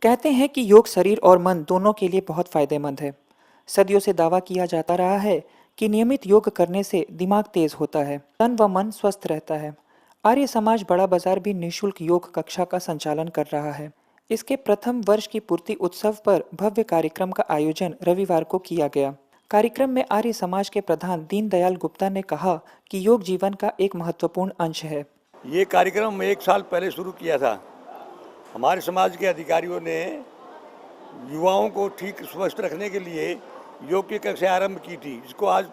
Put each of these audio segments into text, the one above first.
कहते हैं कि योग शरीर और मन दोनों के लिए बहुत फायदेमंद है। सदियों से दावा किया जाता रहा है कि नियमित योग करने से दिमाग तेज होता है, तन व मन स्वस्थ रहता है। आर्य समाज बड़ा बाजार भी निःशुल्क योग कक्षा का संचालन कर रहा है। इसके प्रथम वर्ष की पूर्ति उत्सव पर भव्य कार्यक्रम का आयोजन रविवार को किया गया। कार्यक्रम में आर्य समाज के प्रधान दीनदयाल गुप्ता ने कहा कि योग जीवन का एक महत्वपूर्ण अंश है। ये कार्यक्रम 1 साल पहले शुरू किया था। हमारे समाज के अधिकारियों ने युवाओं को ठीक स्वस्थ रखने के लिए योग की कक्षा आरंभ की थी, जिसको आज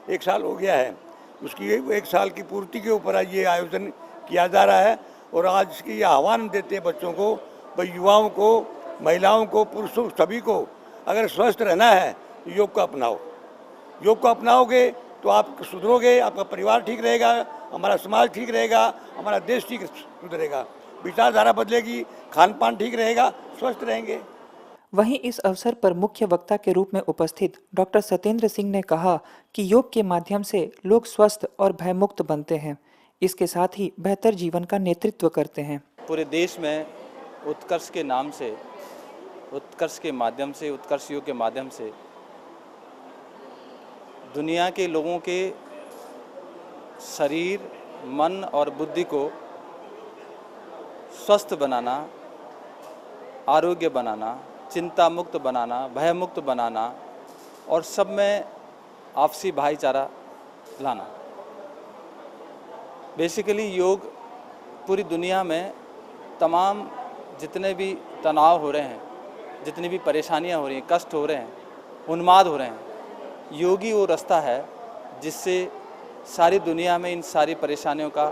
1 साल हो गया है। उसकी 1 साल की पूर्ति के ऊपर ये आयोजन किया जा रहा है और आज इसकी आह्वान देते हैं बच्चों को, भाई युवाओं को, महिलाओं को, पुरुषों सभी को अगर स्वस्थ रहना है तो योग को अपनाओ। योग को अपनाओगे तो आप सुधरोगे, आपका परिवार ठीक रहेगा, हमारा समाज ठीक रहेगा, हमारा देश ठीक सुधरेगा, विचारधारा बदलेगी, खान पान ठीक रहेगा, स्वस्थ रहेंगे। वहीं इस अवसर पर मुख्य वक्ता के रूप में उपस्थित डॉक्टर सत्येंद्र सिंह ने कहा कि योग के माध्यम से लोग स्वस्थ और भयमुक्त बनते हैं, इसके साथ ही बेहतर जीवन का नेतृत्व करते हैं। पूरे देश में उत्कर्ष के नाम से, उत्कर्ष के माध्यम से, उत्कर्ष योग के माध्यम से दुनिया के लोगों के शरीर, मन और बुद्धि को स्वस्थ बनाना, आरोग्य बनाना, चिंता मुक्त बनाना, भय मुक्त बनाना और सब में आपसी भाईचारा लाना। बेसिकली योग पूरी दुनिया में तमाम जितने भी तनाव हो रहे हैं, जितनी भी परेशानियां हो रही हैं, कष्ट हो रहे हैं, उन्माद हो रहे हैं, योगी वो रास्ता है जिससे सारी दुनिया में इन सारी परेशानियों का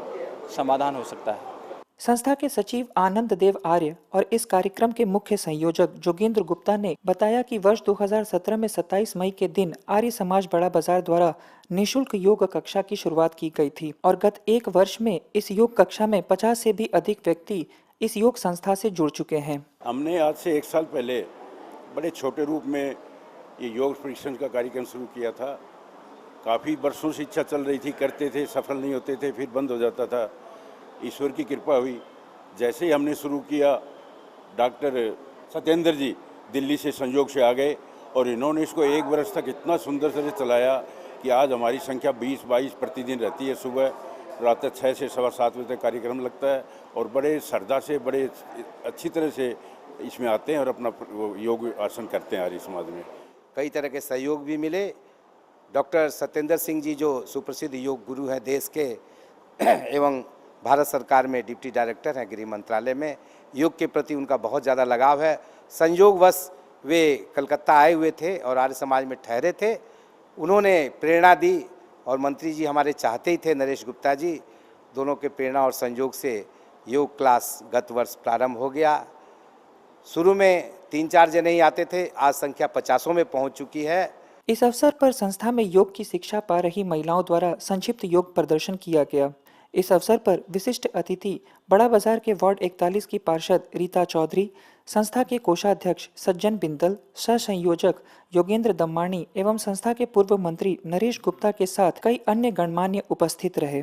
समाधान हो सकता है। संस्था के सचिव आनंद देव आर्य और इस कार्यक्रम के मुख्य संयोजक जोगेंद्र गुप्ता ने बताया कि वर्ष 2017 में 27 मई के दिन आर्य समाज बड़ा बाजार द्वारा निःशुल्क योग कक्षा की शुरुआत की गई थी और गत 1 वर्ष में इस योग कक्षा में 50 से भी अधिक व्यक्ति इस योग संस्था से जुड़ चुके हैं। हमने आज से 1 साल पहले बड़े छोटे रूप में ये योग प्रशिक्षण का कार्यक्रम शुरू किया था। काफ़ी वर्षों से इच्छा चल रही थी, करते थे, सफल नहीं होते थे, फिर बंद हो जाता था। ईश्वर की कृपा हुई, जैसे ही हमने शुरू किया, डॉक्टर सत्येंद्र जी दिल्ली से संयोग से आ गए और इन्होंने इसको 1 वर्ष तक इतना सुंदर से चलाया कि आज हमारी संख्या 20-22 प्रतिदिन रहती है। सुबह प्रातः 6 से सवा 7 बजे तक कार्यक्रम लगता है और बड़े श्रद्धा से, बड़े अच्छी तरह से इसमें आते हैं और अपना योग आसन करते हैं। आर्य समाज में कई तरह के सहयोग भी मिले। डॉक्टर सत्येंद्र सिंह जी जो सुप्रसिद्ध योग गुरु हैं देश के एवं भारत सरकार में डिप्टी डायरेक्टर हैं गृह मंत्रालय में, योग के प्रति उनका बहुत ज़्यादा लगाव है। संयोगवश वे कलकत्ता आए हुए थे और आर्य समाज में ठहरे थे। उन्होंने प्रेरणा दी और मंत्री जी हमारे चाहते ही थे, नरेश गुप्ता जी, दोनों के प्रेरणा और संयोग से योग क्लास गत वर्ष प्रारंभ हो गया। शुरू में 3-4 जने ही आते थे, आज संख्या 50 में पहुंच चुकी है। इस अवसर पर संस्था में योग की शिक्षा पा रही महिलाओं द्वारा संक्षिप्त योग प्रदर्शन किया गया। इस अवसर पर विशिष्ट अतिथि बड़ा बाजार के वार्ड 41 की पार्षद रीता चौधरी, संस्था के कोषाध्यक्ष सज्जन बिंदल, सह संयोजक योगेंद्र दम्माणी एवं संस्था के पूर्व मंत्री नरेश गुप्ता के साथ कई अन्य गणमान्य उपस्थित रहे।